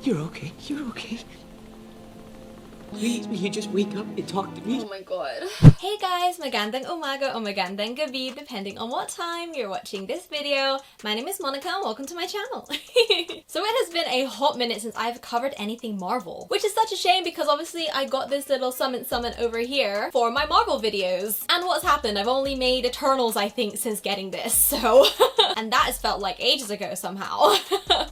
You're okay. You're okay. Please, will you just wake up and talk to me? Oh my god. Hey guys, magandang umaga o magandang gabi, depending on what time you're watching this video. My name is Monica and welcome to my channel. So it has been a hot minute since I've covered anything Marvel, which is such a shame because obviously I got this little summon over here for my Marvel videos. And what's happened? I've only made Eternals, I think, since getting this, so... and that has felt like ages ago somehow.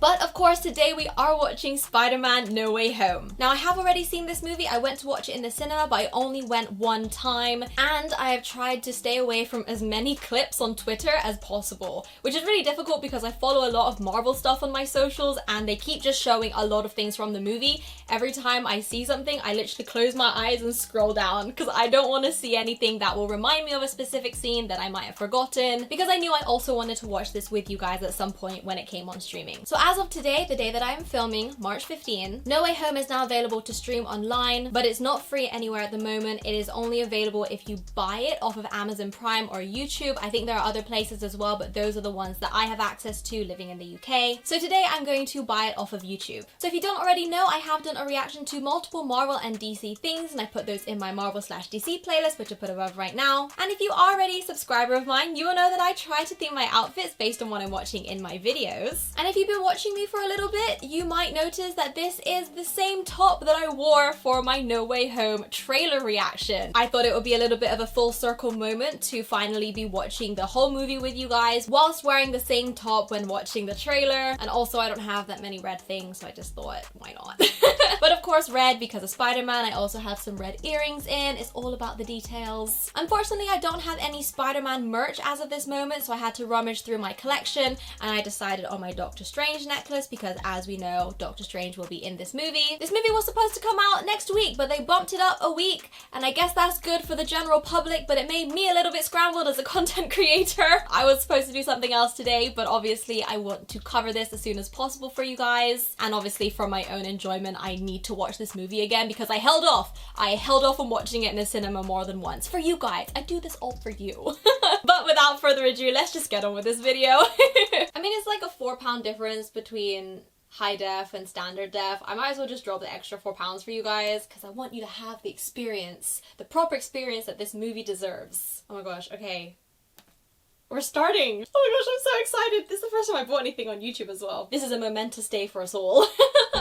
But of course, today we are watching Spider-Man No Way Home. Now, I have already seen this movie. I went to watch it in the cinema, but I only went one time, and I have tried to stay away from as many clips on Twitter as possible, which is really difficult because I follow a lot of Marvel stuff on my socials and they keep just showing a lot of things from the movie. Every time I see something, I literally close my eyes and scroll down because I don't want to see anything that will remind me of a specific scene that I might have forgotten, because I knew I also wanted to watch this with you guys at some point when it came on streaming. So as of today, the day that I am filming, March 15, No Way Home is now available to stream online, but it's not free anywhere at the moment. It is only available if you buy it off of Amazon Prime or YouTube. I think there are other places as well, but those are the ones that I have access to living in the UK. So today I'm going to buy it off of YouTube. So if you don't already know, I have done a reaction to multiple Marvel and DC things, and I put those in my Marvel/DC playlist, which I put above right now. And if you are already a subscriber of mine, you will know that I try to theme my outfits based on what I'm watching in my videos. And if you've been watching me for a little bit, you might notice that this is the same top that I wore for my No Way Home trailer reaction. I thought it would be a little bit of a full circle moment to finally be watching the whole movie with you guys whilst wearing the same top when watching the trailer. And also I don't have that many red things, so I just thought, why not? But of course red because of Spider-Man. I also have some red earrings in. It's all about the details. Unfortunately, I don't have any Spider-Man merch as of this moment, so I had to rummage through my collection and I decided on my Doctor Strange necklace because, as we know, Doctor Strange will be in this movie. This movie was supposed to come out next week, but they bumped it up a week, and I guess that's good for the general public, but it made me a little bit scrambled as a content creator. I was supposed to do something else today, but obviously I want to cover this as soon as possible for you guys, and obviously for my own enjoyment I need to watch this movie again because I held off on watching it in the cinema more than once. For you guys, I do this all for you. But without further ado, let's just get on with this video. I mean, it's like a £4 difference between high def and standard def. I might as well just drop the extra £4 for you guys because I want you to have the experience, the proper experience that this movie deserves. Oh my gosh, okay. We're starting! Oh my gosh, I'm so excited! This is the first time I bought anything on YouTube as well. This is a momentous day for us all.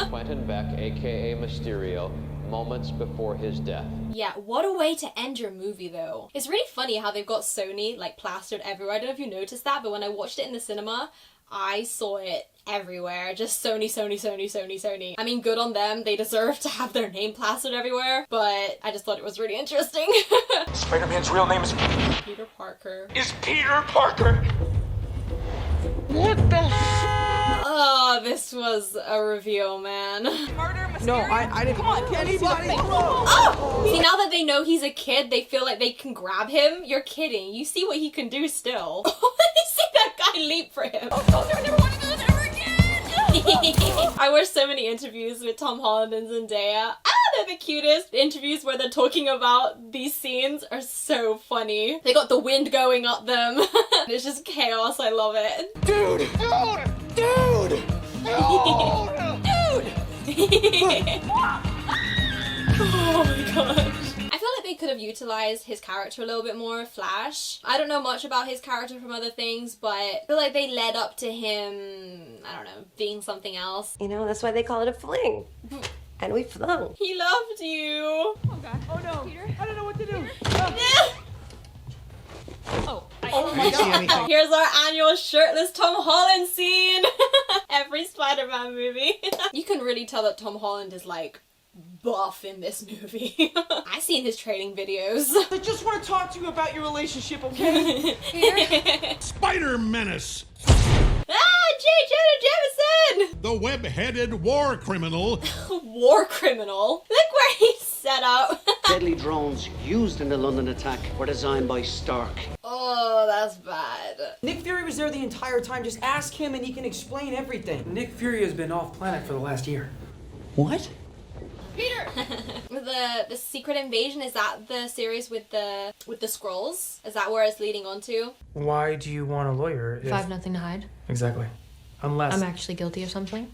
Quentin Beck, aka Mysterio, moments before his death. Yeah, what a way to end your movie though. It's really funny how they've got Sony like plastered everywhere. I don't know if you noticed that, but when I watched it in the cinema, I saw it everywhere. Just Sony, Sony, Sony, Sony, Sony. I mean, good on them. They deserve to have their name plastered everywhere, but I just thought it was really interesting. Spider-Man's real name is Peter Parker. Is Peter Parker. What the f? Oh, this was a reveal, man. Murder, Mysterio? No, I didn't. Come on, Anybody? Oh! See, now that they know he's a kid, they feel like they can grab him. You're kidding. You see what he can do still. You see that guy leap for him. Oh, I never want to do this ever again! I watched so many interviews with Tom Holland and Zendaya. They're the cutest. The interviews where they're talking about these scenes are so funny. They got the wind going up them. It's just chaos. I love it. Dude! Dude! Dude! Dude! Oh my gosh. I feel like they could have utilized his character a little bit more, Flash. I don't know much about his character from other things, but I feel like they led up to him, I don't know, being something else. You know, that's why they call it a fling. And we flung. He loved you. Oh god. Oh no. Peter? I don't know what to do. Oh my god. Here's our annual shirtless Tom Holland scene. Every Spider-Man movie. You can really tell that Tom Holland is like buff in this movie. I've seen his training videos. I just want to talk to you about your relationship, okay? Peter? Spider Menace, J. Jonah Jameson! the web-headed war criminal. War criminal? Look where he's set up. Deadly drones used in the London attack were designed by Stark. Oh, that's bad. Nick Fury was there the entire time. Just ask him and he can explain everything. Nick Fury has been off planet for the last year. What? Peter! The Secret Invasion, is that the series with the Skrulls? Is that where it's leading on to? Why do you want a lawyer If I have nothing to hide, Exactly. Unless... I'm actually guilty of something.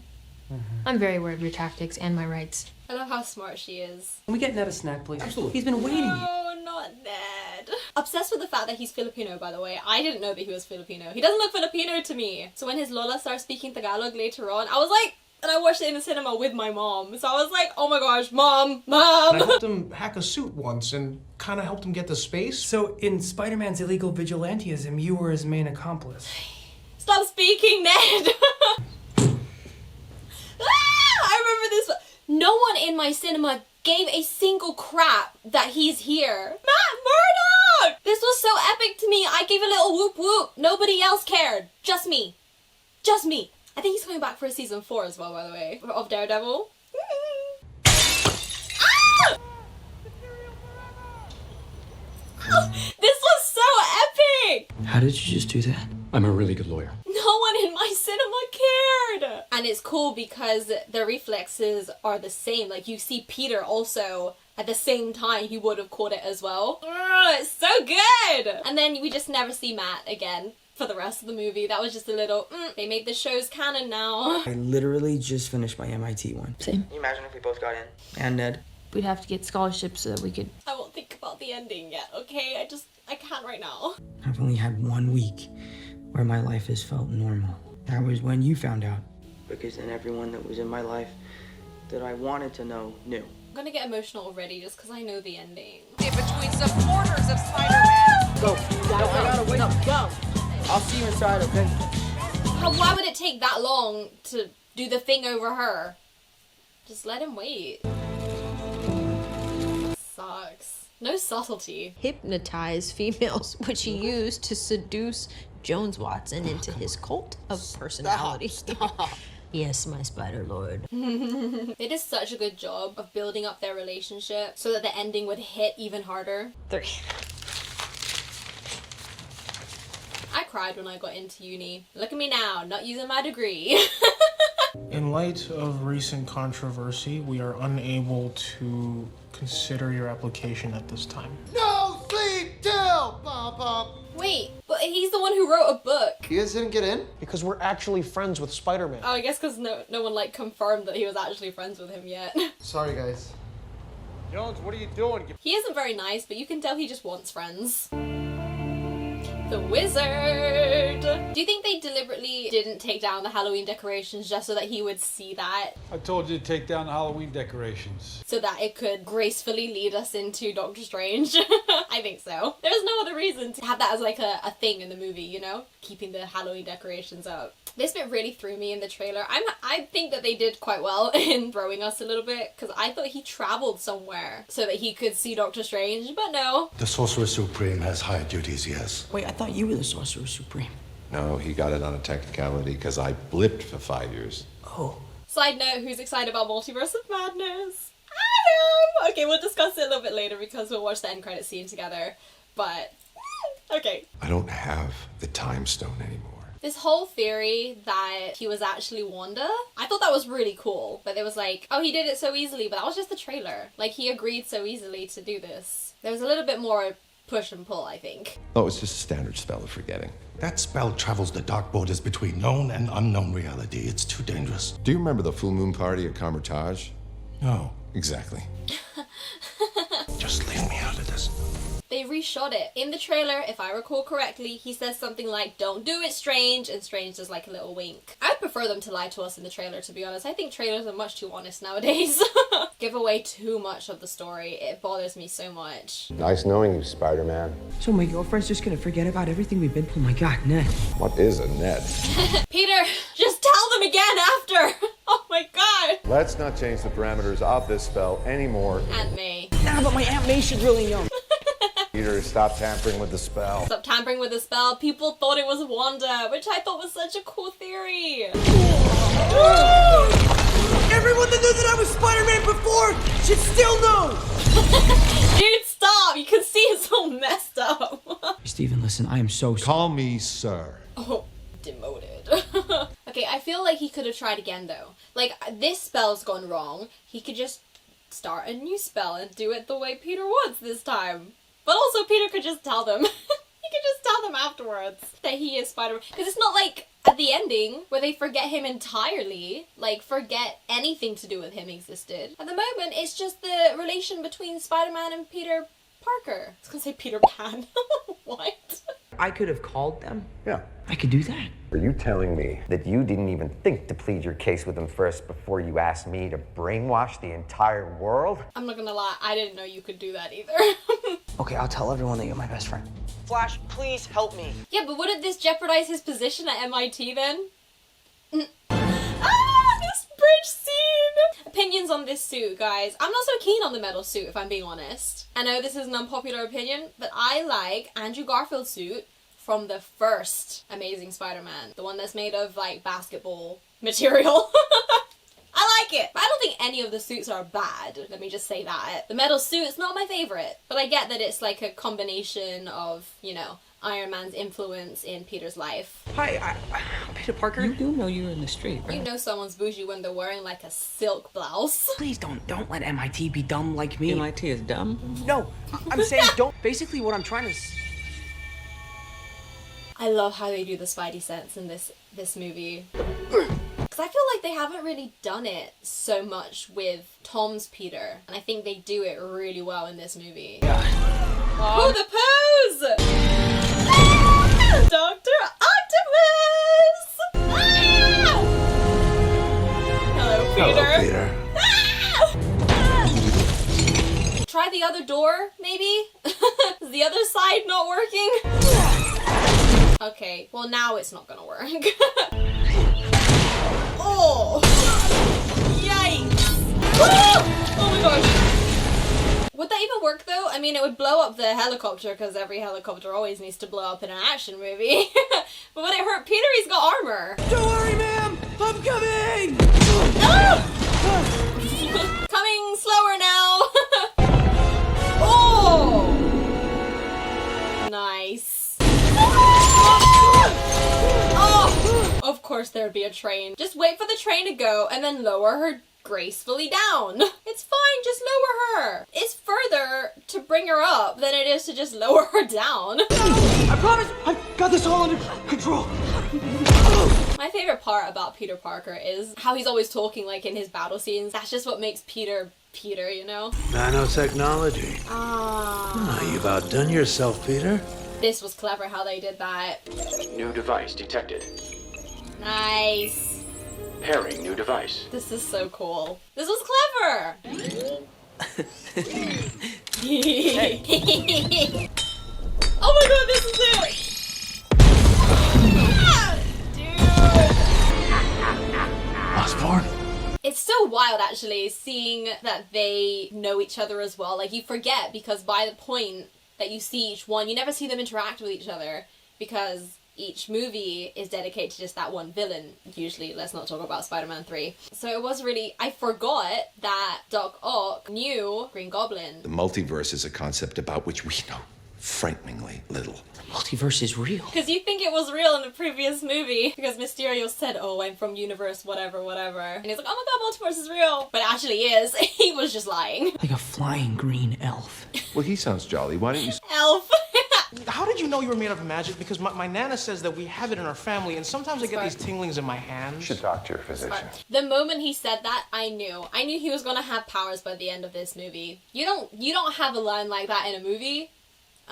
I'm very aware of your tactics and my rights. I love how smart she is. Can we get Ned a snack, please? Absolutely. He's been waiting. Oh, not Ned. Obsessed with the fact that he's Filipino, by the way. I didn't know that he was Filipino. He doesn't look Filipino to me. So when his Lola starts speaking Tagalog later on, I was like, and I watched it in the cinema with my mom. So I was like, oh my gosh, mom. And I helped him hack a suit once and kind of helped him get the space. So in Spider-Man's illegal vigilantism, you were his main accomplice. Stop speaking, Ned. I remember this. No one in my cinema gave a single crap that he's here. Matt Murdock! This was so epic to me. I gave a little whoop whoop. Nobody else cared. Just me. Just me. I think he's coming back for a season 4 as well, by the way, of Daredevil. Ah! This was so epic! How did you just do that? I'm a really good lawyer. No one in my cinema cared! And it's cool because the reflexes are the same. Like, you see Peter also, at the same time, he would have caught it as well. It's so good! And then we just never see Matt again for the rest of the movie. That was just a little, they made the show's canon now. I literally just finished my MIT one. Same. Can you imagine if we both got in? And Ned. We'd have to get scholarships so that we could... I won't think about the ending yet, okay? I can't right now. I've only had 1 week where my life has felt normal. That was when you found out. Because then everyone that was in my life that I wanted to know knew. I'm gonna get emotional already just because I know the ending. Between supporters of Spider-Man. Go. No, I gotta wait. No, go. I'll see you inside, okay? Why would it take that long to do the thing over her? Just let him wait. Sucks. No subtlety. Hypnotize females, which he used to seduce Jones Watson into his cult of personality. Stop. Yes, my Spider Lord. They did such a good job of building up their relationship so that the ending would hit even harder. 3. I cried when I got into uni. Look at me now, not using my degree. In light of recent controversy, we are unable to consider your application at this time. No sleep till Pop. Wait, but he's the one who wrote a book. You guys didn't get in? Because we're actually friends with Spider-Man. Oh, I guess because no one like confirmed that he was actually friends with him yet. Sorry, guys. Jones, what are you doing? He isn't very nice, but you can tell he just wants friends. The Wizard! Do you think they deliberately didn't take down the Halloween decorations just so that he would see that? I told you to take down the Halloween decorations. So that it could gracefully lead us into Doctor Strange? I think so. There's no other reason to have that as like a thing in the movie, you know? Keeping the Halloween decorations up. This bit really threw me in the trailer. I think that they did quite well in throwing us a little bit, because I thought he traveled somewhere so that he could see Doctor Strange, but no. The Sorcerer Supreme has higher duties, yes. Wait, I thought you were the Sorcerer Supreme. No, he got it on a technicality because I blipped for 5 years. Oh. Side note, who's excited about Multiverse of Madness? I am! Okay, we'll discuss it a little bit later because we'll watch the end credit scene together, but okay. I don't have the time stone anymore. This whole theory that he was actually Wanda, I thought that was really cool. But it was like, oh, he did it so easily, but that was just the trailer. Like, he agreed so easily to do this. There was a little bit more push and pull, I think. Oh, it's just a standard spell of forgetting. That spell travels the dark borders between known and unknown reality. It's too dangerous. Do you remember the full moon party at Carmitage? No. Exactly. Just leave me out of this. They reshot it. In the trailer, if I recall correctly, he says something like, don't do it, Strange, and Strange does like a little wink. I'd prefer them to lie to us in the trailer, to be honest. I think trailers are much too honest nowadays. Give away too much of the story. It bothers me so much. Nice knowing you, Spider-Man. So my girlfriend's just gonna forget about everything we've been through? Oh my god, Ned. What is a net? Peter, just tell them again after! Oh my god! Let's not change the parameters of this spell anymore. Aunt May. Nah, but my Aunt May should really know. Peter, stop tampering with the spell. Stop tampering with the spell. People thought it was Wanda, which I thought was such a cool theory. Everyone that knew that I was Spider-Man before should still know! Dude, stop! You can see it's all messed up. Steven, listen, I am so sorry. Call me sir. Oh, demoted. Okay, I feel like he could have tried again though. Like, this spell's gone wrong. He could just start a new spell and do it the way Peter wants this time. But also Peter could just tell them. He could just tell them afterwards that he is Spider-Man. Because it's not like at the ending, where they forget him entirely, like forget anything to do with him existed. At the moment, it's just the relation between Spider-Man and Peter Parker. I was gonna say Peter Pan. What? I could have called them. Yeah. I could do that. Are you telling me that you didn't even think to plead your case with them first before you asked me to brainwash the entire world? I'm not gonna lie, I didn't know you could do that either. Okay, I'll tell everyone that you're my best friend. Flash, please help me. Yeah, but wouldn't this jeopardize his position at MIT then? This bridge scene! Opinions on this suit, guys. I'm not so keen on the metal suit, if I'm being honest. I know this is an unpopular opinion, but I like Andrew Garfield's suit from the first Amazing Spider-Man. The one that's made of, like, basketball material. I like it! But I don't think any of the suits are bad. Let me just say that. The metal suit's not my favorite. But I get that it's like a combination of, you know, Iron Man's influence in Peter's life. Hi, I'm Peter Parker. You do know you're in the street, right? You know someone's bougie when they're wearing like a silk blouse. Please don't let MIT be dumb like me. MIT is dumb? No, I'm saying don't. Basically what I'm trying to... I love how they do the Spidey sense in this movie. Because I feel like they haven't really done it so much with Tom's Peter. And I think they do it really well in this movie. Oh, the pose! Ah! Dr. Octopus! Ah! Hello, Peter. Hello, Peter. Ah! Try the other door, maybe? Is the other side not working? Okay, well now it's not gonna work. Oh! Yikes! Oh my gosh! Would that even work though? I mean, it would blow up the helicopter because every helicopter always needs to blow up in an action movie. But would it hurt Peter? He's got armor. Don't worry, ma'am! I'm coming! Coming slower now! Oh! Nice. Oh! Of course there'd be a train. Just wait for the train to go and then lower her gracefully down. It's fine, just lower her. It's further to bring her up than it is to just lower her down. I promise I've got this all under control. My favorite part about Peter Parker is how he's always talking like in his battle scenes. That's just what makes Peter, you know? Nanotechnology. Ah. You've outdone yourself, Peter. This was clever how they did that. New device detected. Nice. Pairing new device. This is so cool. This was clever! Oh my god, this is it! Ah, dude! Osborn? It's so wild actually, seeing that they know each other as well. Like, you forget because by the point that you see each one, you never see them interact with each other because each movie is dedicated to just that one villain. Usually, let's not talk about Spider-Man 3. So it was really, I forgot that Doc Ock knew Green Goblin. The multiverse is a concept about which we know frighteningly little. The multiverse is real. Because you think it was real in the previous movie. Because Mysterio said, oh, I'm from universe whatever, whatever. And he's like, oh my god, multiverse is real. But it actually is. He was just lying. Like a flying green elf. Well, he sounds jolly. Why don't you... Elf. How did you know you were made of magic? Because my Nana says that we have it in our family, and sometimes I get these tinglings in my hands. You should talk to your physician. The moment he said that, I knew he was gonna have powers by the end of this movie. You don't have a line like that in a movie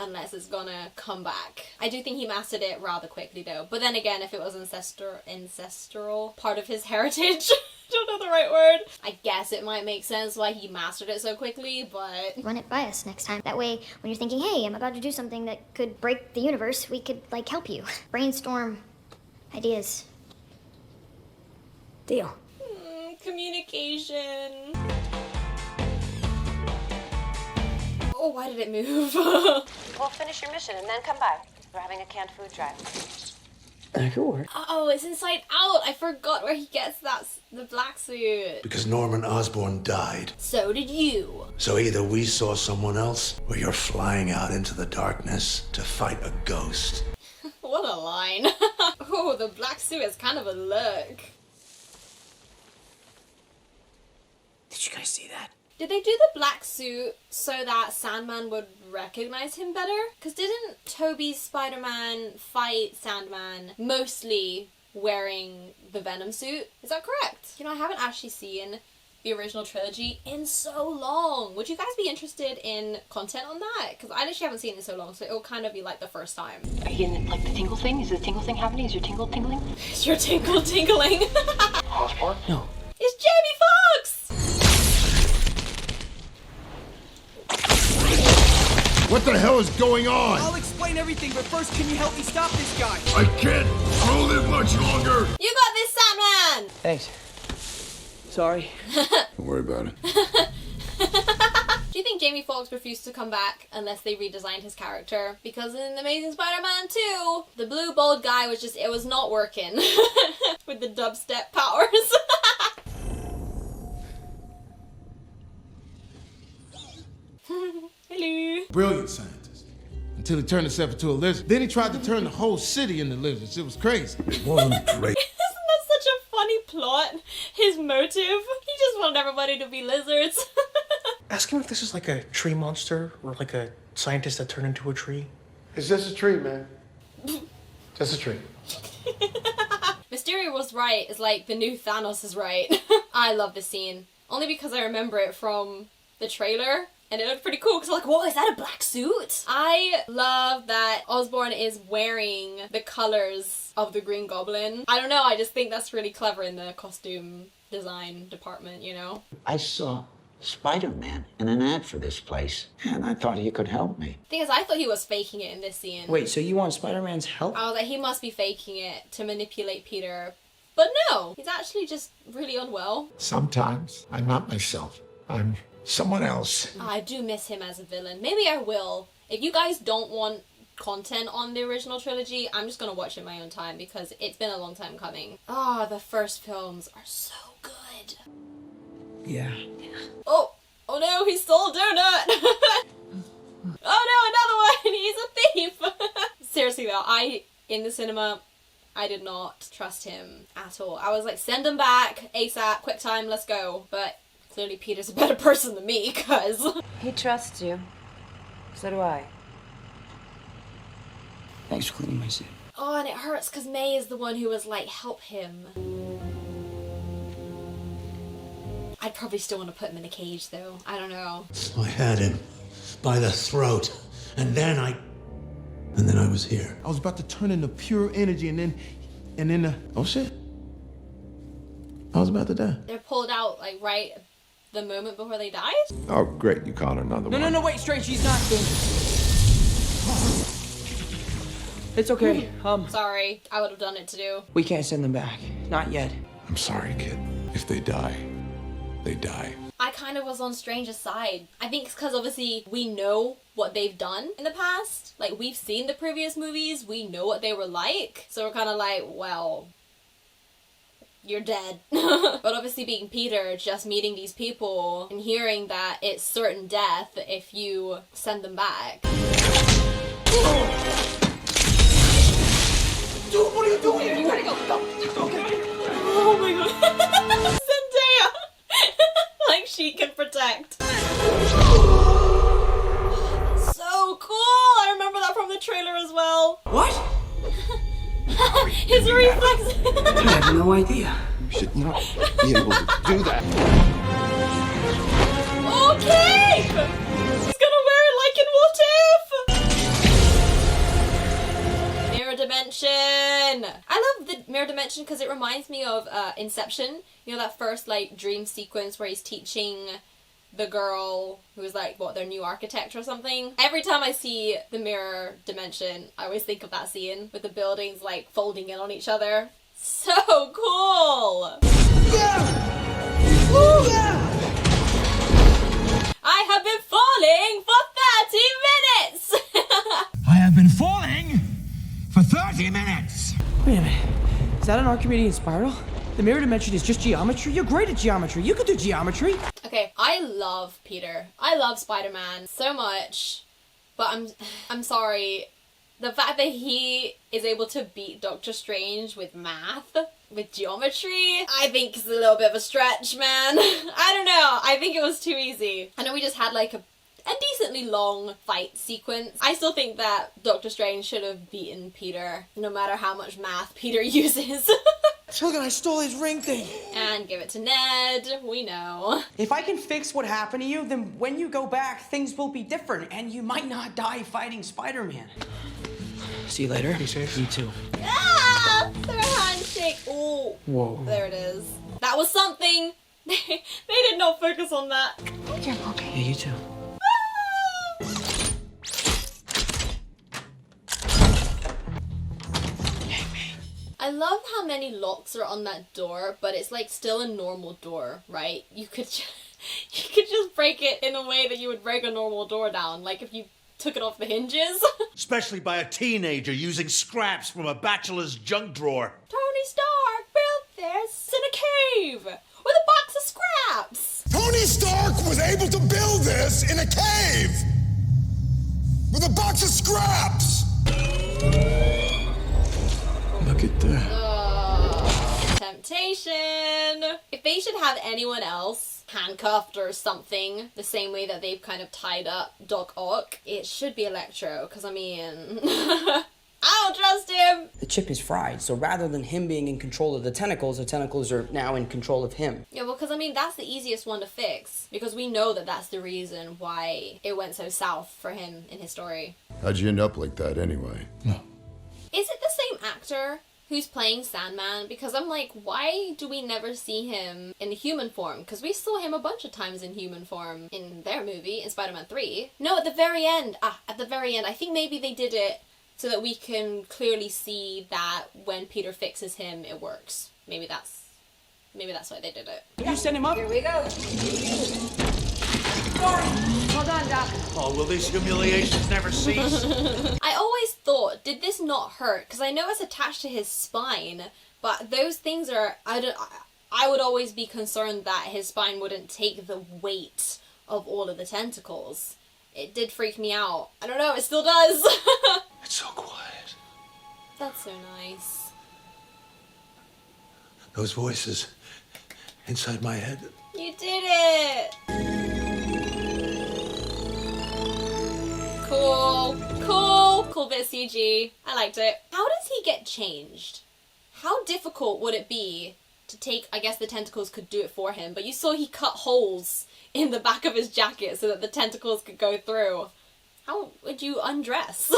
unless it's gonna come back. I do think he mastered it rather quickly though. But then again, if it was ancestral part of his heritage, I don't know the right word. I guess it might make sense why he mastered it so quickly, but... Run it by us next time. That way, when you're thinking, hey, I'm about to do something that could break the universe, we could, like, help you. Brainstorm ideas. Deal. Communication. Oh, why did it move? We'll finish your mission and then come by. We're having a canned food drive. That could work. Oh, it's Inside Out. I forgot where he gets the black suit. Because Norman Osborn died. So did you. So either we saw someone else, or you're flying out into the darkness to fight a ghost. What a line. Oh, the black suit is kind of a look. Did you guys see that? Did they do the black suit so that Sandman would recognize him better? Because didn't Tobey's Spider-Man fight Sandman mostly wearing the Venom suit. Is that correct? You know, I haven't actually seen the original trilogy in so long. Would you guys be interested in content on that? Because I literally haven't seen it in so long, so it'll kind of be like the first time. Are you in like the tingle thing? Is the tingle thing happening? Is your tingle tingling? Is your tingle tingling? Osborn? No. It's Jamie Foxx! What the hell is going on? I'll explain everything, but first, can you help me stop this guy? I can't hold it much longer. You got this, Sandman! Thanks. Sorry. Don't worry about it. Do you think Jamie Foxx refused to come back unless they redesigned his character? Because in Amazing Spider-Man 2, the blue bald guy was just, it was not working. With the dubstep powers. Hello. Brilliant scientist. Until he turned himself into a lizard. Then he tried to turn the whole city into lizards. It was crazy. It wasn't great. Isn't that such a funny plot? His motive? He just wanted everybody to be lizards. Ask him if this is like a tree monster or like a scientist that turned into a tree. It's just a tree, man. Just a tree. Mysterio was right. It's like the new Thanos is right. I love this scene. Only because I remember it from the trailer. And it looked pretty cool because I'm like, whoa, is that a black suit? I love that Osborn is wearing the colors of the Green Goblin. I don't know, I just think that's really clever in the costume design department, you know? I saw Spider-Man in an ad for this place, and I thought he could help me. The thing is, I thought he was faking it in this scene. Wait, so you want Spider-Man's help? I was like, he must be faking it to manipulate Peter. But no, he's actually just really unwell. Sometimes I'm not myself. I'm someone else. I do miss him as a villain. Maybe I will. If you guys don't want content on the original trilogy, I'm just gonna watch it my own time because it's been a long time coming. Ah, the first films are so good. Yeah. Oh no, he stole a donut! Oh no, another one! He's a thief! Seriously though, in the cinema, I did not trust him at all. I was like, send him back, ASAP, quick time, let's go. But clearly Peter's a better person than me, cause... He trusts you. So do I. Thanks for cleaning my suit. Oh, and it hurts because May is the one who was like, help him. I'd probably still want to put him in a cage though. I don't know. I had him by the throat, and then I was here. I was about to turn into pure energy and then oh shit. I was about to die. They're pulled out like right the moment before they died? Oh, great, you caught another one. No, wait, Strange, he's not It's okay, Sorry, I would have done it too. We can't send them back. Not yet. I'm sorry, kid. If they die, they die. I kind of was on Strange's side. I think it's because obviously we know what they've done in the past. Like, we've seen the previous movies, we know what they were like. So we're kind of like, well, you're dead. But obviously being Peter, just meeting these people and hearing that it's certain death if you send them back. Dude, what are you doing? You gotta go. Okay. Oh my god. Zendaya! Like she can protect. So cool! I remember that from the trailer as well. What? His reflex. I have no idea. You should not be able to do that. Okay! He's gonna wear it like in What If? Mirror dimension! I love the mirror dimension because it reminds me of Inception. You know that first like dream sequence where he's teaching the girl who's like, what, their new architect or something? Every time I see the mirror dimension, I always think of that scene with the buildings like folding in on each other. So cool! I have been falling for 30 minutes! I have been falling for 30 minutes! Wait a minute. Is that an Archimedean spiral? The mirror dimension is just geometry? You're great at geometry. You can do geometry. Okay, I love Peter. I love Spider-Man so much. But I'm sorry. The fact that he is able to beat Doctor Strange with math, with geometry, I think is a little bit of a stretch, man. I don't know. I think it was too easy. I know we just had like a decently long fight sequence. I still think that Doctor Strange should have beaten Peter, no matter how much math Peter uses. Look, I stole his ring thing. And give it to Ned, we know. If I can fix what happened to you, then when you go back, things will be different, and you might not die fighting Spider-Man. See you later. Be safe. You too. Ah! Their handshake. Oh. Whoa. There it is. That was something. They did not focus on that. Yeah, you too. I love how many locks are on that door, but it's like still a normal door, right? You could just break it in a way that you would break a normal door down, like if you took it off the hinges. Especially by a teenager using scraps from a bachelor's junk drawer. Tony Stark built this in a cave with a box of scraps. Tony Stark was able to build this in a cave with a box of scraps. Look at that. Temptation. If they should have anyone else handcuffed or something, the same way that they've kind of tied up Doc Ock, it should be Electro, because I mean, I don't trust him. The chip is fried, so rather than him being in control of the tentacles are now in control of him. Yeah, well, because I mean, that's the easiest one to fix, because we know that that's the reason why it went so south for him in his story. How'd you end up like that anyway? Is it the same actor who's playing Sandman? Because I'm like, why do we never see him in human form? Because we saw him a bunch of times in human form in their movie, in Spider-Man 3. No, at the very end. At the very end. I think maybe they did it so that we can clearly see that when Peter fixes him, it works. Maybe that's why they did it. You send him up? Here we go. Hold on, Doc. Oh, will these humiliations never cease? I always thought, did this not hurt? Because I know it's attached to his spine, but those things are, I would always be concerned that his spine wouldn't take the weight of all of the tentacles. It did freak me out. I don't know, it still does. It's so quiet. That's so nice. Those voices inside my head. You did it! Cool bit of CG. I liked it. How does he get changed? How difficult would it be to take, I guess the tentacles could do it for him, but you saw he cut holes in the back of his jacket so that the tentacles could go through. How would you undress?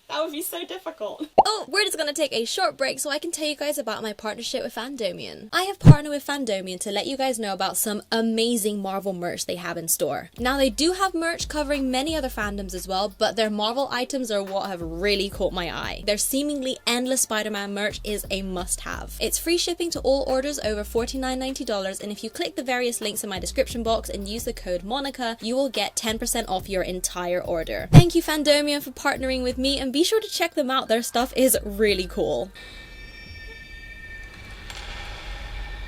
That would be so difficult. Oh, we're just gonna take a short break so I can tell you guys about my partnership with Fandomian. I have partnered with Fandomian to let you guys know about some amazing Marvel merch they have in store. Now, they do have merch covering many other fandoms as well, but their Marvel items are what have really caught my eye. Their seemingly endless Spider-Man merch is a must-have. It's free shipping to all orders over $49.90, and if you click the various links in my description box and use the code Monica, you will get 10% off your entire order. Thank you, Fandomian, for partnering with me, and be sure to check them out. Their stuff is really cool.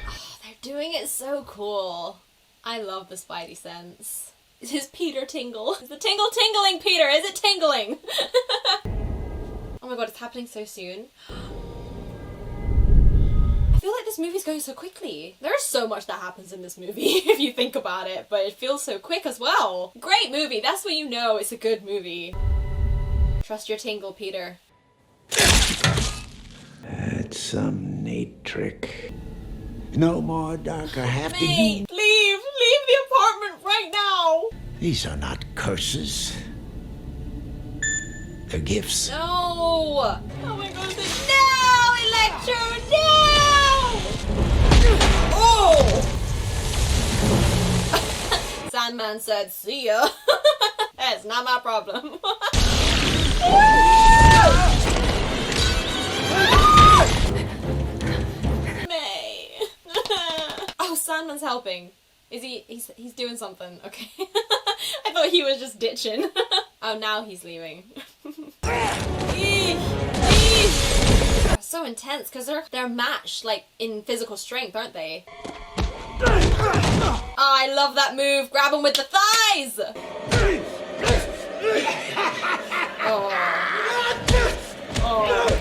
Oh, they're doing it so cool. I love the Spidey sense. Is Peter tingle? Is the tingle tingling, Peter? Is it tingling? Oh my god, it's happening so soon. I feel like this movie's going so quickly. There's so much that happens in this movie if you think about it, but it feels so quick as well. Great movie. That's when you know it's a good movie. Trust your tingle, Peter. That's some neat trick. No more, Doc. I have to Leave the apartment right now. These are not curses. They're gifts. No. Oh my god. No, Electro, no. Oh. Sandman said, see ya. That's not my problem. May. Oh, Sandman's helping. Is he? He's doing something. Okay. I thought he was just ditching. Oh, now he's leaving. So intense because they're matched like in physical strength, aren't they? Oh, I love that move. Grab him with the thighs. Oh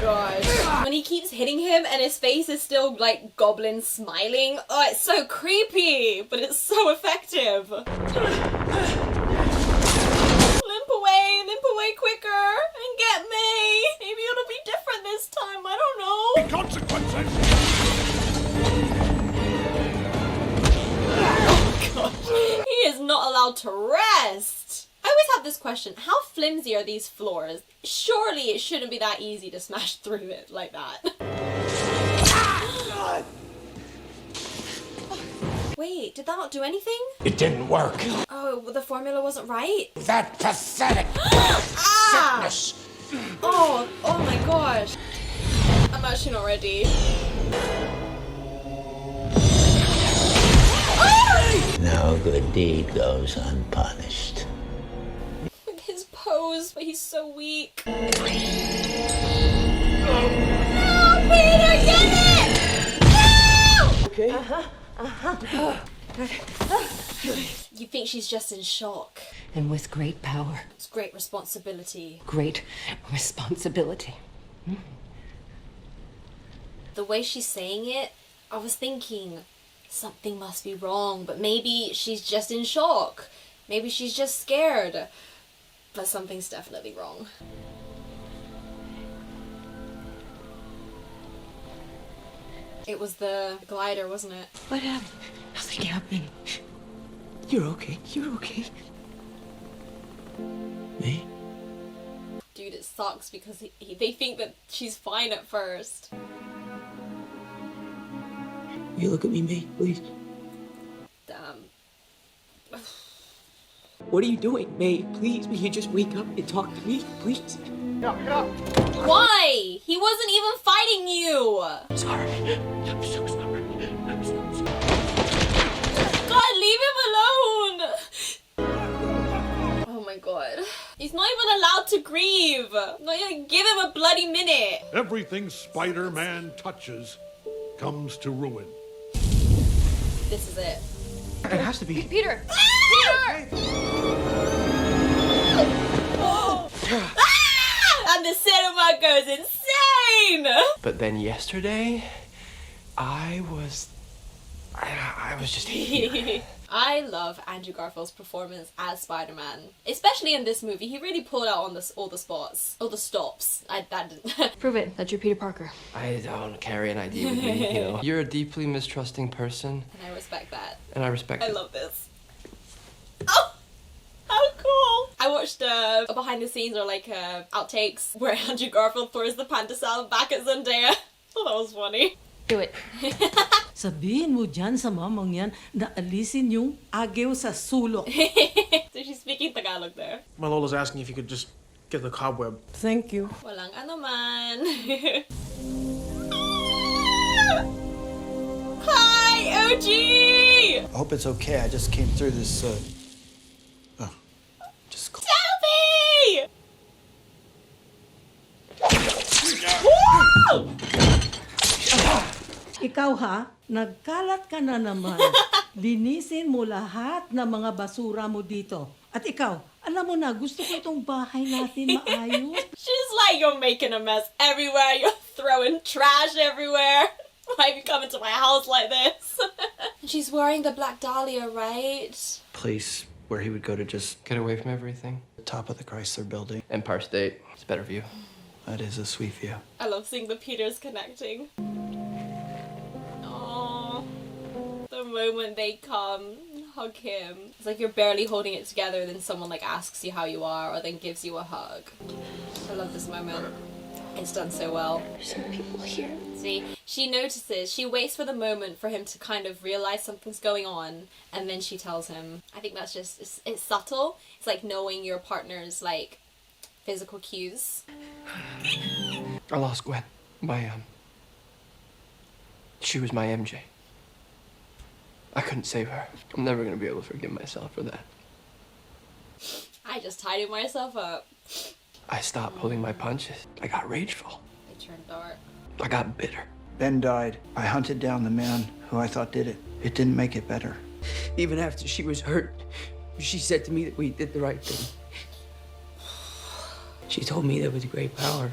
gosh. When he keeps hitting him and his face is still like goblin smiling. Oh, it's so creepy, but it's so effective. away quicker and get me. Maybe it'll be different this time. I don't know. Consequences! Oh gosh. He is not allowed to rest. I always have this question. How flimsy are these floors? Surely it shouldn't be that easy to smash through it like that. Wait, did that not do anything? It didn't work. Oh, well, the formula wasn't right? That pathetic sickness. Oh my gosh. I'm actually not ready. No good deed goes unpunished. His pose, but he's so weak. No, Peter, get it! No! Okay. You think she's just in shock? And with great power, It's great responsibility. great responsibility. The way she's saying it, I was thinking something must be wrong, but maybe she's just in shock. Maybe she's just scared. But something's definitely wrong. It was the glider, wasn't it? What happened? Nothing happened. You're okay. You're okay. Me? Dude, it sucks because they think that she's fine at first. You look at me, May, please. Damn. What are you doing, May? Please, will you just wake up and talk to me, please? Get up. Why? He wasn't even fighting you! Sorry. I'm so sorry. I'm so sorry. God, leave him alone! Oh my god. He's not even allowed to grieve. Not even give him a bloody minute. Everything Spider-Man touches comes to ruin. This is it. It has to be. Peter! Peter! And the cinema goes insane! But then yesterday, I was just here. I love Andrew Garfield's performance as Spider-Man. Especially in this movie. He really pulled out on all the spots. All the stops. That didn't. Prove it that you're Peter Parker. I don't carry an ID with me, you know. You're a deeply mistrusting person, And I respect that. and I respect I it. love this. Oh! How cool! I watched a behind the scenes or like outtakes where Andrew Garfield throws the panda salad back at Zendaya. Oh, that was funny. Do it. Sabihin mo dyan sa mamang yan na alisin yung agyo sa sulok. So she's speaking Tagalog there. My Lola's asking if you could just get the cobweb. Thank you. Walang ano man. Hi, OG! I hope it's okay. I just came through this, Selfie! Woo! Ikaw ha, nagkalat ka na naman. Linisin mo lahat ng mga basura mo dito. At ikaw, alam mo na, gusto ko itong bahay natin maayos. She's like, you're making a mess everywhere. You're throwing trash everywhere. Why have you come into my house like this? She's wearing the Black Dahlia, right? place where he would go to just Get away from everything. the top of the Chrysler building. Empire State. It's a better view. That is a sweet view. I love seeing the Peters connecting. Oh, the moment they come, hug him. It's like you're barely holding it together, then someone like asks you how you are, or then gives you a hug. I love this moment. It's done so well. There's some people here. See, she notices, she waits for the moment for him to kind of realize something's going on, and then she tells him. I think that's just, it's subtle. It's like knowing your partner's like physical cues. I lost Gwen. She was my MJ. I couldn't save her. I'm never gonna be able to forgive myself for that. I just tidied myself up. I stopped pulling my punches. I got rageful. It turned dark. I got bitter. Ben died. I hunted down the man who I thought did it. It didn't make it better. Even after she was hurt, she said to me that we did the right thing. She told me that with great power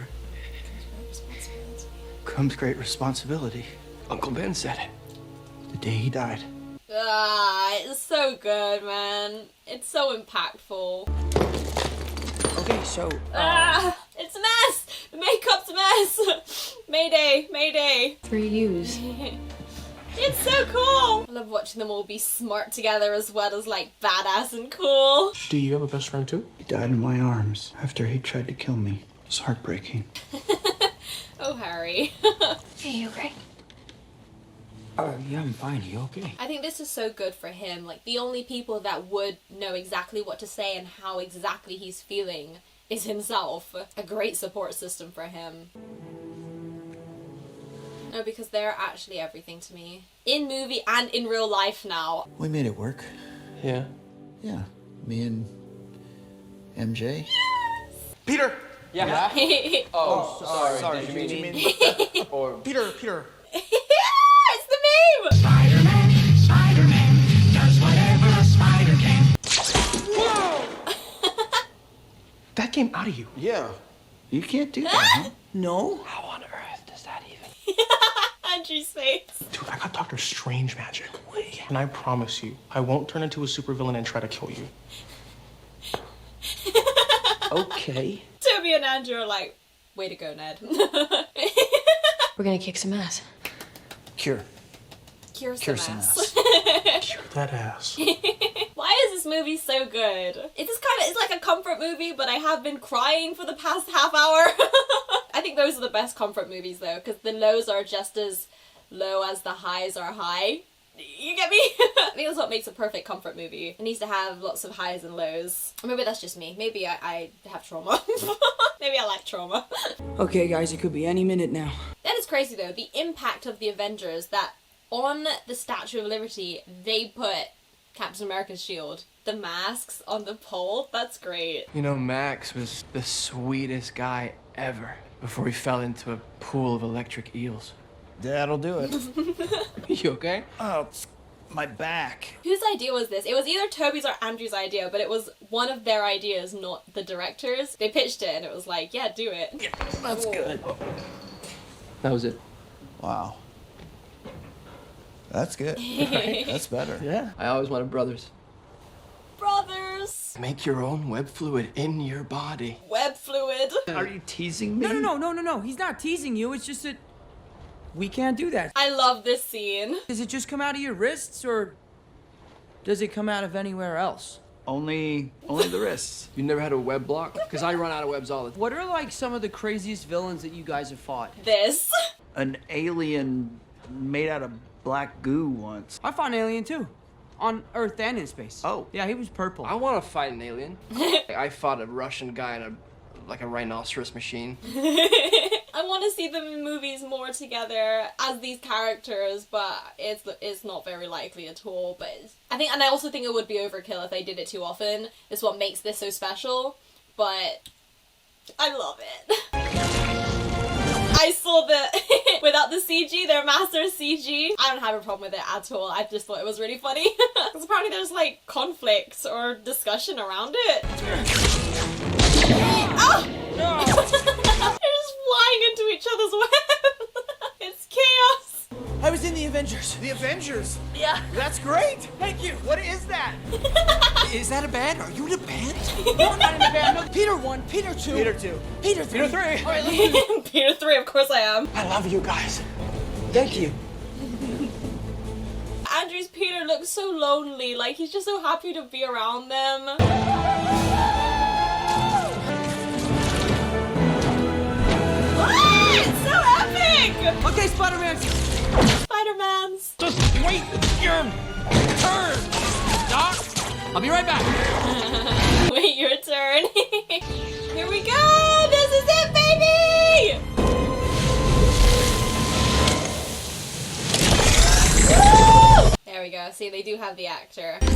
Comes great responsibility. Uncle Ben said it. The day he died. Ah, it's so good, man. It's so impactful. Okay, so, it's a mess! The makeup's a mess! Mayday, mayday. 3 U's. It's so cool! I love watching them all be smart together as well as like badass and cool. Do you have a best friend too? He died in my arms after he tried to kill me. It was heartbreaking. Oh, Harry. Hey, you okay? Yeah, I'm fine. You okay? I think this is so good for him. Like, the only people that would know exactly what to say and how exactly he's feeling is himself. A great support system for him. No, because they're actually everything to me. In movie and in real life now. We made it work. Yeah. Yeah. Me and MJ. Peter! Yeah. Oh, sorry. Did you mean or Peter. It's the meme! Spider-Man does whatever a spider can. That came out of you. Yeah. You can't do that, huh? No? how on earth does that even? Andrew's face. Dude, I got Doctor Strange magic. And I promise you, I won't turn into a supervillain and try to kill you. Okay. Toby and Andrew are like, way to go, Ned. We're gonna kick some ass. Cure. Cure Cure some some ass. Cure that ass. Why is this movie so good? It's like a comfort movie, but I have been crying for the past half hour. I think those are the best comfort movies though, because the lows are just as low as the highs are high. You get me? I think that's what makes a perfect comfort movie. It needs to have lots of highs and lows. Or maybe that's just me. Maybe I have trauma. Maybe I like trauma. Okay, guys, it could be any minute now. That is crazy though, the impact of the Avengers, that on the Statue of Liberty, they put Captain America's shield. The masks on the pole, that's great. You know, Max was the sweetest guy ever before he fell into a pool of electric eels. That'll do it. You okay? Oh, it's my back. Whose idea was this? It was either Toby's or Andrew's idea, but it was one of their ideas, not the directors. They pitched it and it was like, yeah, do it. Yeah, that's good. That was it. Wow. That's good. Right? That's better. Yeah. I always wanted brothers. Brothers! Make your own web fluid in your body. Web fluid. Are you teasing me? No. He's not teasing you. It's just that we can't do that. I love this scene. Does it just come out of your wrists, or does it come out of anywhere else? Only the wrists. You never had a web block? Because I run out of webs all the time. What are like some of the craziest villains that you guys have fought? This. An alien made out of black goo once. I fought an alien too. On Earth and in space. Oh. Yeah, he was purple. I want to fight an alien. I fought a Russian guy in a rhinoceros machine. I want to see them in movies more together as these characters, but it's not very likely at all. But and I also think it would be overkill if they did it too often. It's what makes this so special. But I love it. I saw the without the CG, their master CG. I don't have a problem with it at all. I just thought it was really funny because apparently there's like conflict or discussion around it. Oh! No. They're just flying into each other's web. It's chaos. I was in the Avengers. The Avengers? Yeah. That's great. Thank you. What is that? Is that a band? Are you in a band? No, I'm not in a band. No, Peter 1, Peter 2. Peter 2. Peter 3. Peter 3. All right, Peter 3, of course I am. I love you guys. Thank you. Andrew's Peter looks so lonely. Like, he's just so happy to be around them. It's so epic! Okay, Spider-Man. Spider-Man's. Just wait your turn, Doc. I'll be right back. Wait your turn. Here we go! This is it, baby! Woo! There we go. See, they do have the actor. Woo!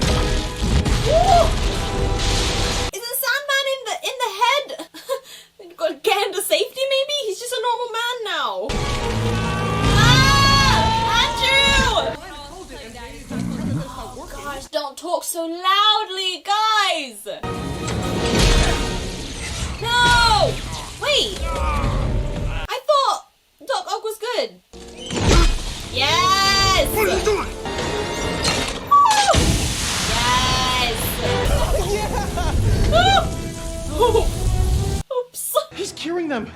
Is the Sandman in the head? Get him to safety, maybe? He's just a normal man now. Ah! Andrew! Gosh, don't talk so loudly, guys! No! Wait! I thought Doc Ock was good. Yes! What are you doing? Yes! Yeah! them.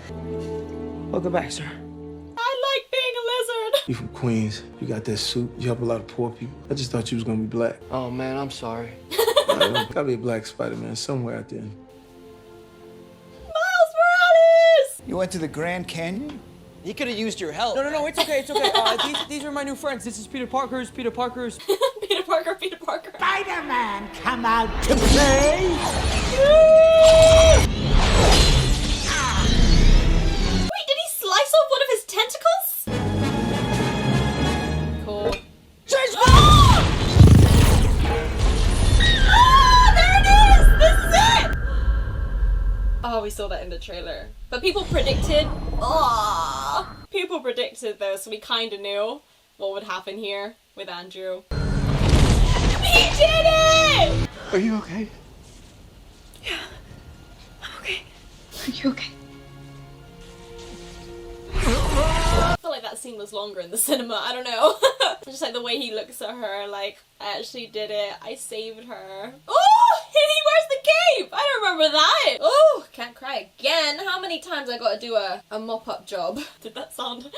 Welcome back, sir. I like being a lizard. You from Queens. You got that suit. You help a lot of poor people. I just thought you was gonna be black. Oh man, I'm sorry. Gotta be a black Spider-Man somewhere out there. Miles Morales! You went to the Grand Canyon? He could have used your help. No, it's okay, it's okay. These are my new friends. This is Peter Parker's. Peter Parker. Spider-Man, come out to play! Wait, did he slice off one of his tentacles? Cool. Oh! Oh, there it is! This is it! Oh, we saw that in the trailer. But people predicted... Oh! People predicted though, so we kind of knew what would happen here with Andrew. He did it! Are you okay? Yeah, I'm okay. Are you okay? I feel like that scene was longer in the cinema, I don't know. Just like the way he looks at her, like, I actually did it, I saved her. Oh, and he wears the cape! I don't remember that! Oh, can't cry again. How many times I gotta do a mop-up job? Did that sound...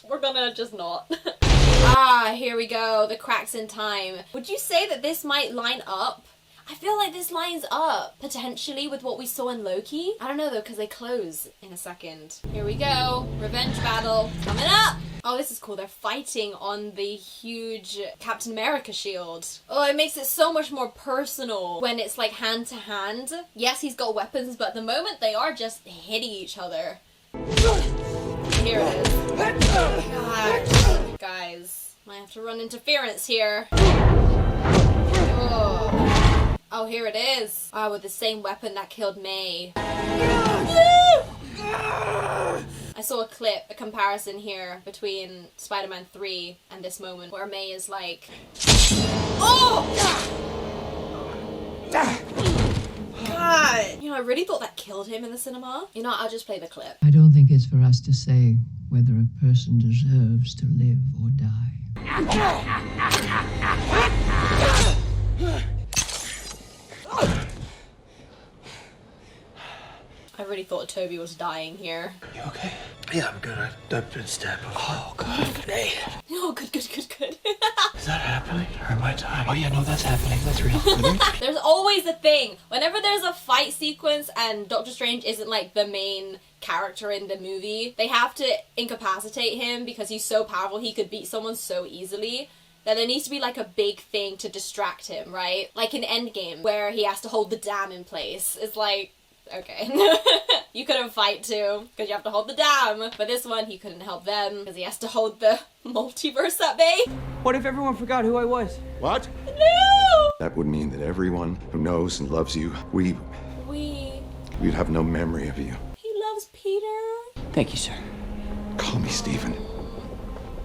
We're gonna just not. Ah, here we go, the cracks in time. Would you say that this might line up? I feel like this lines up, potentially, with what we saw in Loki. I don't know though, because they close in a second. Here we go, revenge battle, coming up! Oh, this is cool, they're fighting on the huge Captain America shield. Oh, it makes it so much more personal when it's like hand to hand. Yes, he's got weapons, but at the moment they are just hitting each other. Here it is. God. Guys, I have to run interference here. Oh, here it is. Oh, with the same weapon that killed May. I saw a clip, a comparison here between Spider-Man 3 and this moment where May is like... Oh! God! You know, I really thought that killed him in the cinema. You know, I'll just play the clip. I don't think it's for us to say whether a person deserves to live or die. I really thought Toby was dying here. You okay? Yeah, I'm good. I've been stabbed before. Oh, God. Hey. Oh, good. Is that happening? Or am I dying? Oh, yeah, no, that's happening. That's real. There's always a thing. Whenever there's a fight sequence and Doctor Strange isn't like the main character in the movie, they have to incapacitate him because he's so powerful he could beat someone so easily. That there needs to be like a big thing to distract him, right? Like in Endgame, where he has to hold the dam in place. It's like, okay. You couldn't fight too, because you have to hold the dam. But this one, he couldn't help them, because he has to hold the multiverse at bay. What if everyone forgot who I was? What? No! That would mean that everyone who knows and loves you, we'd have no memory of you. He loves Peter. Thank you, sir. Call me Stephen.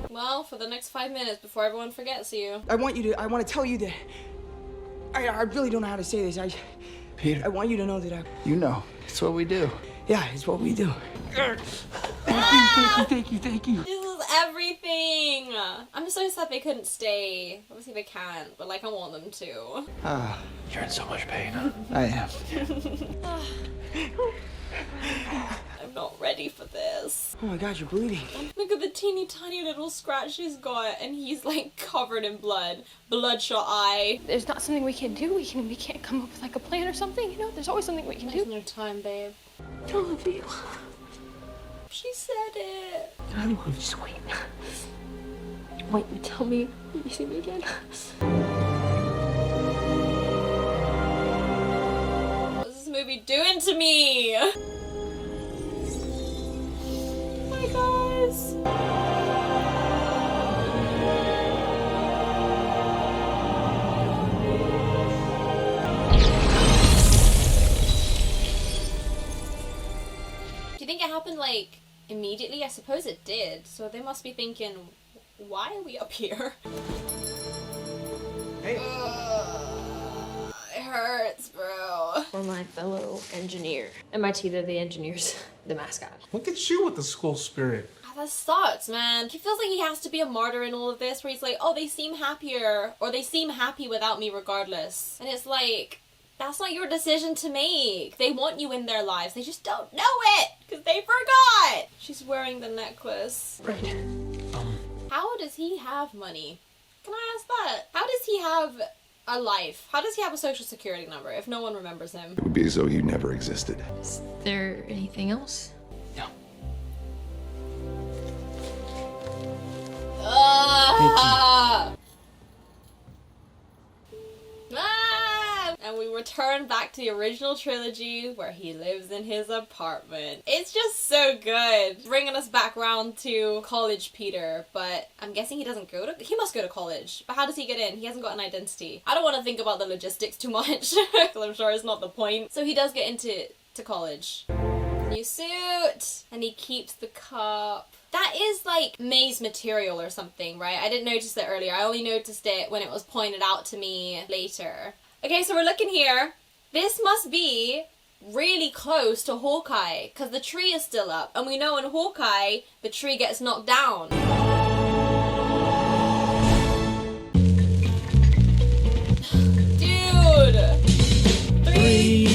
Well, for the next 5 minutes before everyone forgets you. I want to tell you that I really don't know how to say this. Peter. I want you to know that You know, it's what we do. Yeah, it's what we do. Thank you. This is everything. I'm so sad they couldn't stay. Obviously they can't, but like I want them to. You're in so much pain. I am. I'm not ready for this. Oh my God, you're bleeding. Look at the teeny tiny little scratch he's got, and he's like covered in blood. Bloodshot eye. There's not something we can do. We can't come up with like a plan or something, you know? There's always something we can do. There's no time, babe. I love you. She said it. I love you, sweet. Wait, you tell me when you see me again. What's this movie doing to me? Hi guys. Do you think it happened like immediately? I suppose it did. So they must be thinking, why are we up here? Hey. It hurts, bro. Or my fellow engineer. MIT, they're the engineers. The mascot. Look at you with the school spirit. That sucks, man. He feels like he has to be a martyr in all of this, where he's like, oh, they seem happier, or they seem happy without me regardless. And it's like, That's not your decision to make. They want you in their lives. They just don't know it because they forgot. She's wearing the necklace. Right. How does he have money? Can I ask that? How does he have a life? How does he have a social security number if no one remembers him? It would be as though you never existed. Is there anything else? And we return back to the original trilogy where he lives in his apartment. It's just so good. Bringing us back round to college Peter, but I'm guessing he doesn't go to... He must go to college, but how does he get in? He hasn't got an identity. I don't want to think about the logistics too much, because I'm sure it's not the point. So he does get into college. New suit! And he keeps the cup. That is like May's material or something, right? I didn't notice it earlier. I only noticed it when it was pointed out to me later. Okay, so we're looking here. This must be really close to Hawkeye, because the tree is still up. And we know in Hawkeye, the tree gets knocked down. Dude! 3.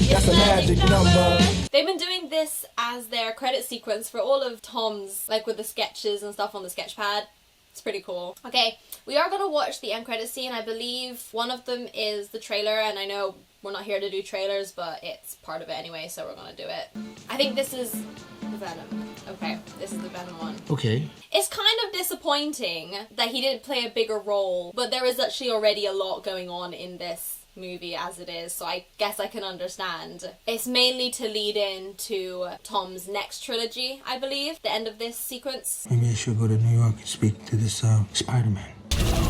That's a magic number. They've been doing this as their credit sequence for all of Tom's, like with the sketches and stuff on the sketch pad. It's pretty cool. Okay, we are gonna watch the end credit scene. I believe one of them is the trailer, and I know we're not here to do trailers, but it's part of it anyway, so we're gonna do it. I think this is the Venom. Okay, this is the Venom one. Okay. It's kind of disappointing that he didn't play a bigger role, but there is actually already a lot going on in this movie as it is, so I guess I can understand. It's mainly to lead into Tom's next trilogy, I believe, the end of this sequence. Maybe I should go to New York and speak to this Spider-Man.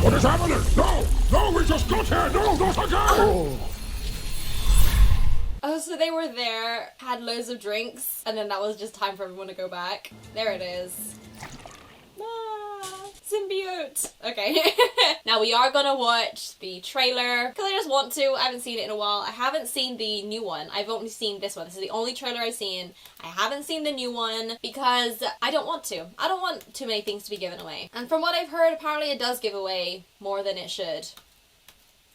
What is happening? No, we just got here. No, not again. Oh, so they were there, had loads of drinks, and then that was just time for everyone to go back. There it is. Symbiote. Okay. Now we are gonna watch the trailer because I just want to. I haven't seen it in a while. I haven't seen the new one. I've only seen this one. This is the only trailer I've seen. I haven't seen the new one because I don't want to. I don't want too many things to be given away. And from what I've heard, apparently it does give away more than it should.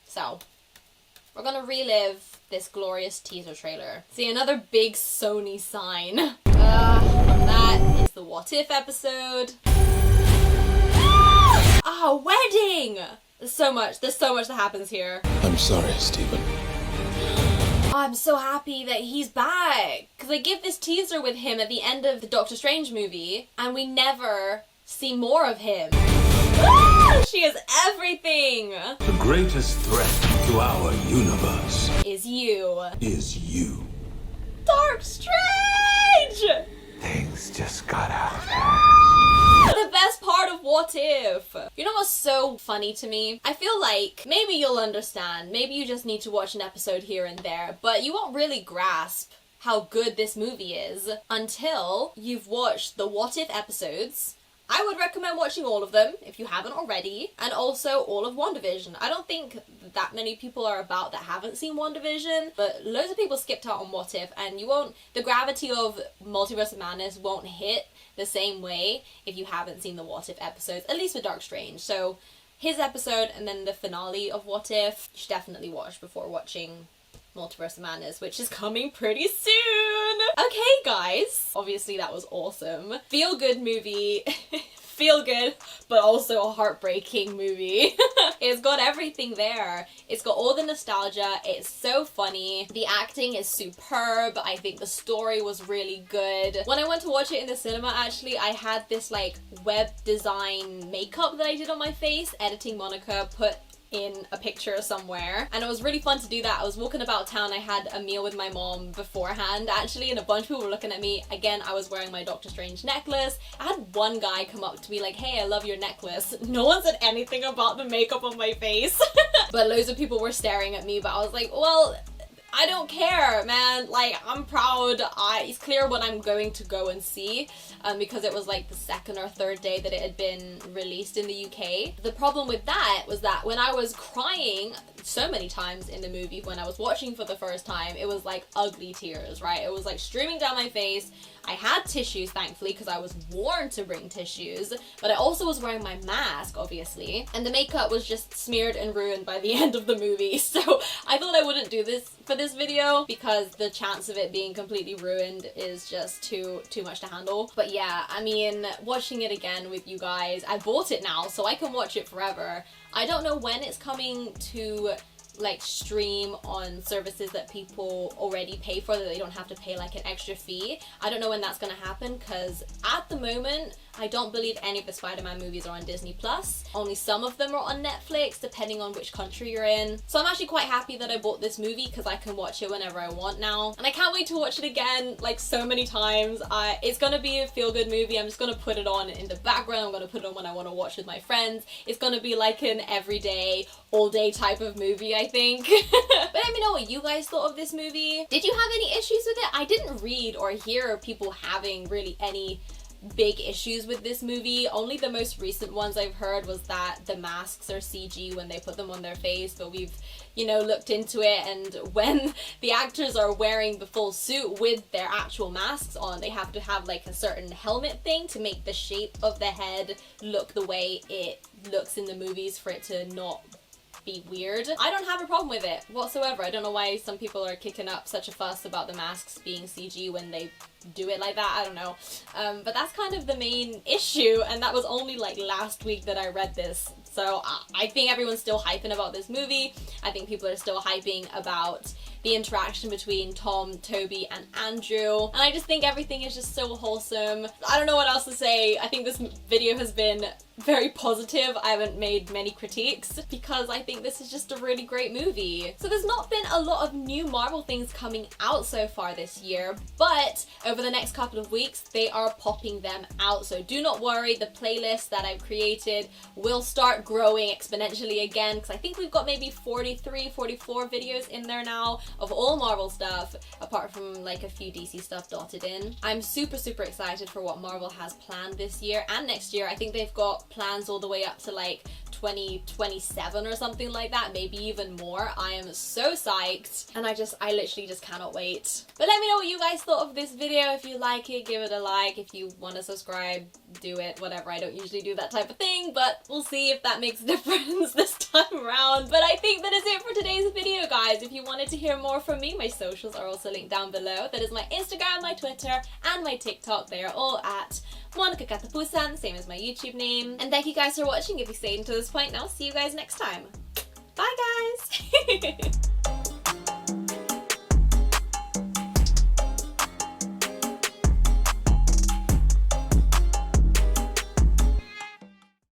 So we're gonna relive this glorious teaser trailer. See, another big Sony sign. From that is the What If episode. Ah, wedding! There's so much that happens here. I'm sorry, Stephen. Oh, I'm so happy that he's back. Because they give this teaser with him at the end of the Doctor Strange movie, and we never see more of him. Ah, she is everything! The greatest threat to our universe is you. Dark Strange! Things just got out. The best part of What If? You know what's so funny to me? I feel like maybe you'll understand, maybe you just need to watch an episode here and there, but you won't really grasp how good this movie is until you've watched the What If episodes. I would recommend watching all of them if you haven't already, and also all of WandaVision. I don't think that many people are about that haven't seen WandaVision, but loads of people skipped out on What If, and the gravity of Multiverse of Madness won't hit the same way if you haven't seen the What If episodes, at least with Dark Strange. So his episode and then the finale of What If, you should definitely watch before watching Multiverse of Madness, which is coming pretty soon. Okay, guys. Obviously that was awesome. Feel good movie. Feel good, but also a heartbreaking movie. It's got everything there. It's got all the nostalgia. It's so funny. The acting is superb. I think the story was really good. When I went to watch it in the cinema, actually, I had this like web design makeup that I did on my face. Editing Monica put in a picture somewhere, and it was really fun to do that. I was walking about town. I had a meal with my mom beforehand actually, and a bunch of people were looking at me. Again, I was wearing my Doctor Strange necklace. I had one guy come up to me like, hey, I love your necklace. No one said anything about the makeup on my face. But loads of people were staring at me, but I was like, well, I don't care, man. Like, I'm proud. It's clear what I'm going to go and see, because it was like the second or third day that it had been released in the UK. The problem with that was that when I was crying so many times in the movie when I was watching for the first time, it was like ugly tears, right? It was like streaming down my face. I had tissues, thankfully, because I was warned to bring tissues, but I also was wearing my mask, obviously, and the makeup was just smeared and ruined by the end of the movie. So I thought I wouldn't do this for this video because the chance of it being completely ruined is just too much to handle. But yeah, I mean, watching it again with you guys, I bought it now, so I can watch it forever. I don't know when it's coming to like stream on services that people already pay for, that they don't have to pay like an extra fee. I don't know when that's gonna happen, because at the moment I don't believe any of the Spider-Man movies are on Disney Plus. Only some of them are on Netflix, depending on which country you're in. So I'm actually quite happy that I bought this movie because I can watch it whenever I want now. And I can't wait to watch it again, like so many times. It's gonna be a feel-good movie. I'm just gonna put it on in the background. I'm gonna put it on when I want to watch with my friends. It's gonna be like an everyday, all-day type of movie, I think. But let me know what you guys thought of this movie. Did you have any issues with it? I didn't read or hear people having really any big issues with this movie. Only the most recent ones I've heard was that the masks are CG when they put them on their face, but we've, you know, looked into it, and when the actors are wearing the full suit with their actual masks on, they have to have like a certain helmet thing to make the shape of the head look the way it looks in the movies for it to not be weird. I don't have a problem with it whatsoever. I don't know why some people are kicking up such a fuss about the masks being CG when they do it like that. I don't know. But that's kind of the main issue, and that was only like last week that I read this. So I think everyone's still hyping about this movie. I think people are still hyping about the interaction between Tom, Toby, and Andrew. And I just think everything is just so wholesome. I don't know what else to say. I think this video has been very positive. I haven't made many critiques because I think this is just a really great movie. So there's not been a lot of new Marvel things coming out so far this year, but over the next couple of weeks they are popping them out. So do not worry, the playlist that I've created will start growing exponentially again, because I think we've got maybe 43, 44 videos in there now of all Marvel stuff, apart from like a few DC stuff dotted in. I'm super excited for what Marvel has planned this year and next year. I think they've got plans all the way up to like 2027 or something like that, maybe even more. I am so psyched, and I literally just cannot wait. But let me know what you guys thought of this video. If you like it, give it a like. If you want to subscribe, do it, whatever. I don't usually do that type of thing, but we'll see if that makes a difference this time around. But I think that is it for today's video, guys. If you wanted to hear more from me, my socials are also linked down below. That is my Instagram, my Twitter, and my TikTok. They are all at Monica Katapusan, same as my YouTube name. And thank you guys for watching if you stayed until this point, and I'll see you guys next time. Bye, guys!